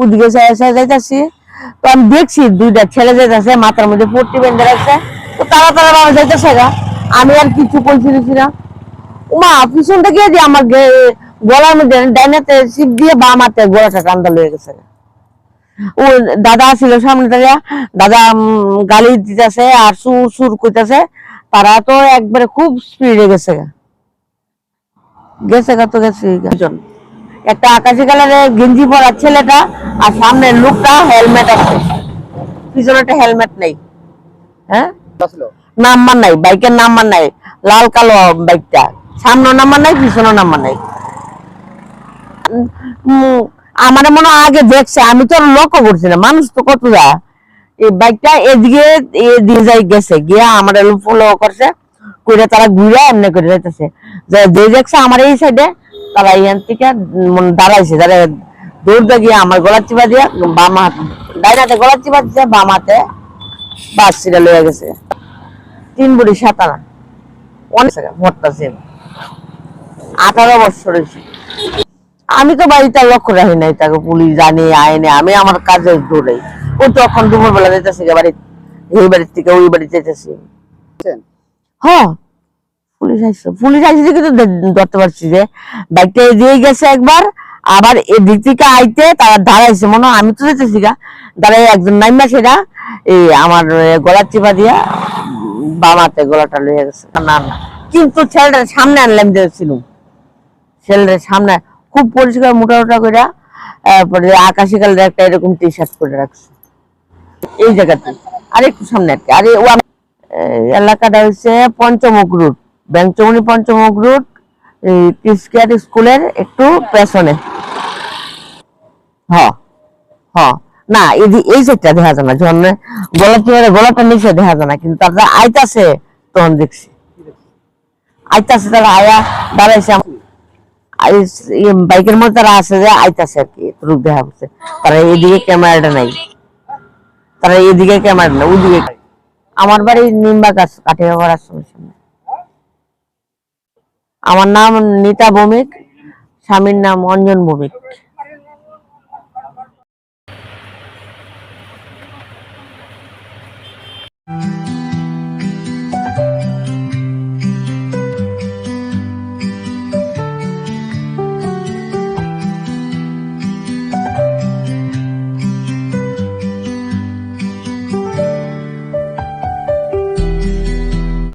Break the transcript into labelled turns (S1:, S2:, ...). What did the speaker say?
S1: ওদিকে যাইতাছি, তো আমি দেখছি দুইটা ছেলে যাইতেছে, মাথার মধ্যে পট্টি বেঁধে রাখছে, তো তারা তারা বাবা যাইতেছে গা। আমি আর কিছু বলছি না। উমা পিছন থেকে দিয়ে আমার গলার মধ্যে ডাইনাতে চিপ দিয়ে বাম হাতে গলাটা টান্দা লয়ে গেছে। ও দাদা ছিল সামনে থেকে, দাদা গালি দিতেছে আর সুর সুর করতেছে। তারা তো একবারে খুব স্পিডে গেছে তো গেছে। একটা আকাশি কালারের গেঞ্জি পরা ছেলেটা, আর সামনের লোকটা হেলমেট আছে, পিছনে একটা হেলমেট নেই। হ্যাঁ, নাম্বার নাই, বাইকের নাম্বার নাই, লাল কালো বাইকটা, সামনে নাম্বার নাই, পিছনে নাম্বার নাই। আমার মনে হয় আগে দেখছে, আমি তো লক্ষ্য করছি না, মানুষ তো কত যা এই বাইকটা এদিকে দিয়ে যাই গেছে, গিয়া আমার ফলো করছে করে, তারা ঘুরে এমনি করে যাইতেছে। যে দেখছে আমার এই সাইডে, তারা এখান থেকে দাঁড়াইছে, দাঁড়ায় দৌড়তে গিয়ে আমার গলার চিপা দিয়ে বাম হাত, ডাইন হাতে গলার চিপা দিচ্ছে, বাম হাতে বাস ছিটা লয়ে গেছে। 3 বড়ি 7 আনা, অনেক ভরতাছে, 18 বছর হয়েছে। আমি তো বাড়িতে লক্ষ্য রাখি নাই, তাকে পুলিশ জানি আইনে, আমি আমার কাজে দৌড়াই। ও তখন দুপুর বেলা যেতেছে বাড়ি, এই বাড়ির থেকে ওই বাড়ি যেতেছি। হ্যাঁ, পুলিশ আইসে কিন্তু ধরতে পারছি যে বাইকটা এদিকে গেছে একবার, আবার এদিক থেকে আইতে তারা দাঁড়াইছে, মনে হয় আমি তো যেতেছি গা, দাঁড়াই একজন নাইমা সেটা এই আমার গলার চিপা দিয়া বামাতে গলাটা লয়ে গেছে। না না, কিন্তু ছেলেটার সামনে আনলাম দিয়েছিল, ছেলেটার সামনে খুব পরিষ্কার মোটা মোটা করে, তারপরে আকাশি কালারের একটা এরকম টি শার্ট করে রাখছে এই জায়গাতে। আর একটু সামনে আর কি, আরে ও এলাকাটা হচ্ছে পঞ্চমুখ রুট, ব্যাংচমনি পঞ্চমুখ রুট, টিসকেয়ার স্কুলের একটু পেছনে। হ্যাঁ হ্যাঁ, না এই সাইডটা দেখা যায় না, যখন গলাটা নিচে দেখা যায় না, কিন্তু তারা আইতাছে তখন দেখছি, আইতাছে তারা আয়া দাঁড়াইছে বাইকের মধ্যে, তারা আছে যে আইতাছে আর কি, রূপ দেখা করছে। তারা এদিকে ক্যামেরাটা নাই, তারা এদিকে ক্যামেরা না, ওদিকে। আমার বাড়ি নিম্বা গাছ, কাঠিয়াপাড়ার আশ্রমের। আমার নাম নিতা ভৌমিক, স্বামীর নাম অঞ্জন ভৌমিক।